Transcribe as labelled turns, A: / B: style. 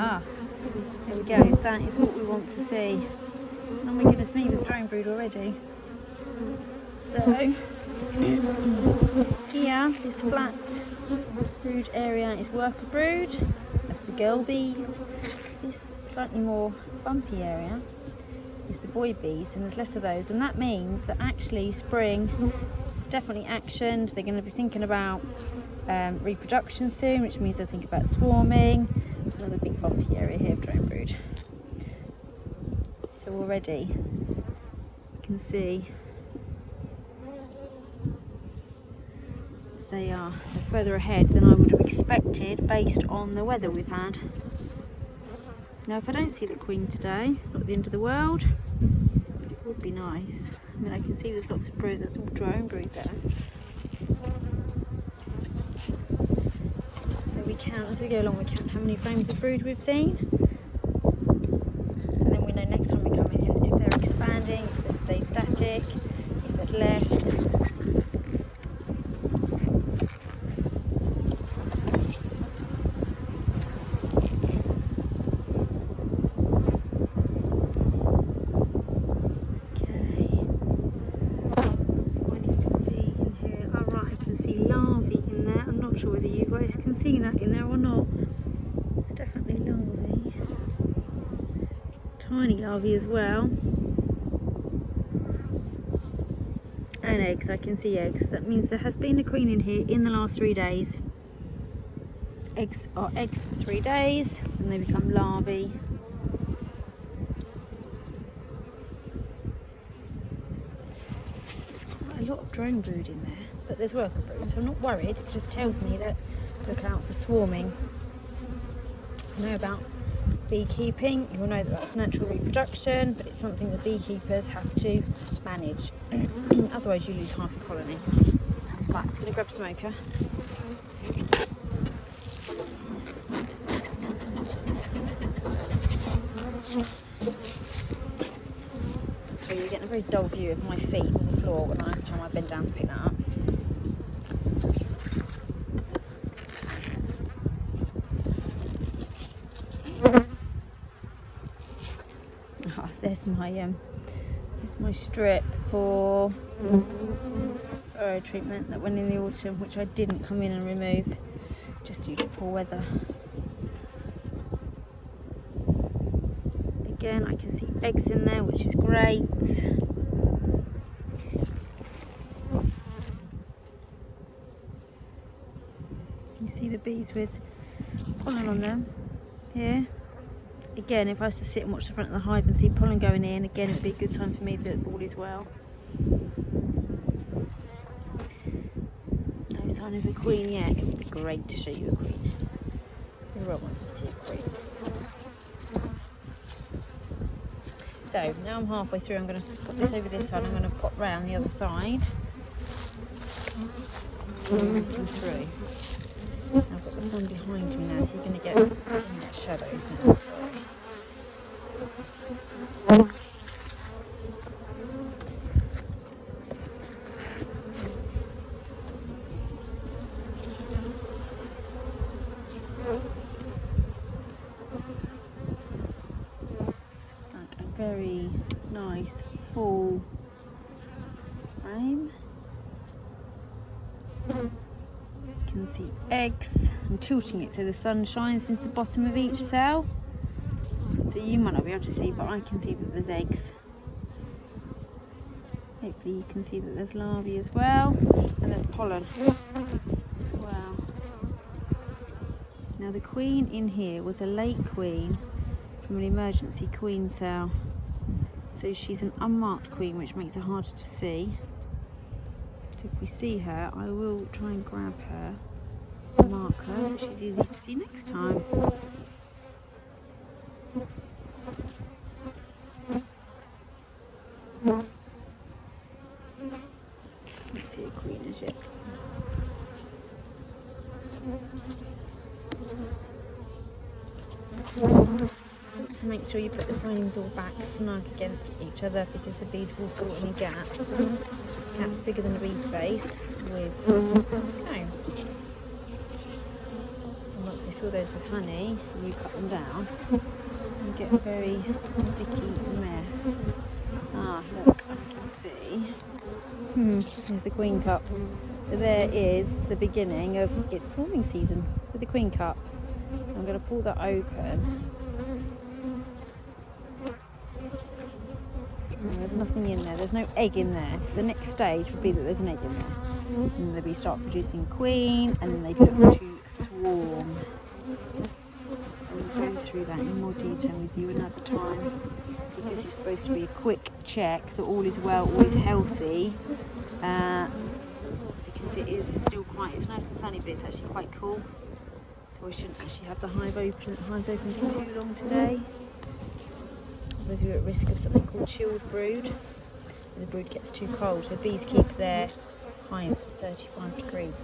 A: Ah, there we go. That is what we want to see. Oh my goodness me, there's drone brood already. So, here, this flat brood area is worker brood. That's the girl bees. This slightly more bumpy area is the boy bees, and there's less of those. And that means that actually spring is definitely actioned. They're going to be thinking about reproduction soon, which means they'll think about swarming. Another big bumpy area here of drone brood. So already you can see they are further ahead than I would have expected based on the weather we've had. Now if I don't see the queen today, it's not the end of the world, but it would be nice. I mean, I can see there's lots of brood, there's all drone brood there. So we count, as we go along, we count how many frames of brood we've seen. So then we know next time we come in if they're expanding, if they've stayed static, if there's less. See that in there or not? It's definitely larvae. Tiny larvae as well. And eggs, I can see eggs. That means there has been a queen in here in the last 3 days. Eggs are eggs for 3 days and they become larvae. There's quite a lot of drone brood in there, but there's worker brood, so I'm not worried. It just tells me that look out for swarming. You know about beekeeping, you'll know that that's natural reproduction, but it's something that beekeepers have to manage. Otherwise you lose half a colony. Right, I'm going to grab a smoker. So you're getting a very dull view of my feet on the floor when every time I bend down to pick that up. There's my strip for furrow treatment that went in the autumn, which I didn't come in and remove just due to poor weather. Again, I can see eggs in there, which is great. You see the bees with pollen on them here. Again, if I was to sit and watch the front of the hive and see pollen going in, again, it'd be a good sign for me that all is well. No sign of a queen yet. It would be great to show you a queen. Everyone wants to see a queen. So, now I'm halfway through. I'm going to stop this over this side. I'm going to pop round the other side. And through. I've got the sun behind me now, so you're going to get shadows now. It's like a very nice full frame. You can see eggs. I'm tilting it so the sun shines into the bottom of each cell. So you might not be able to see, but I can see that there's eggs. Hopefully you can see that there's larvae as well, and there's pollen as well. Now the queen in here was a late queen from an emergency queen cell. So she's an unmarked queen, which makes her harder to see. So if we see her, I will try and grab her and mark her so she's easy to see next time. Let's see a queen as yet. To make sure you put the frames all back snug against each other, because the bees will fall in gaps. Gaps bigger than a bee's face with comb. And once they fill those with honey and you cut them down, you get a very sticky mess. Ah, look, you can see. There's the queen cup. So there is the beginning of its swarming season with the queen cup. I'm going to pull that open. There's nothing in there, there's no egg in there. The next stage would be that there's an egg in there. And then they start producing queen, and then they put to swarm. I'll go through that in more detail with you another time, because it's supposed to be a quick check that all is well, all is healthy. Because it is still quite, it's nice and sunny, but it's actually quite cool. So I shouldn't actually have the hives open for too long today. Otherwise we're at risk of something called chilled brood. The brood gets too cold, so bees keep their hives at 35 degrees.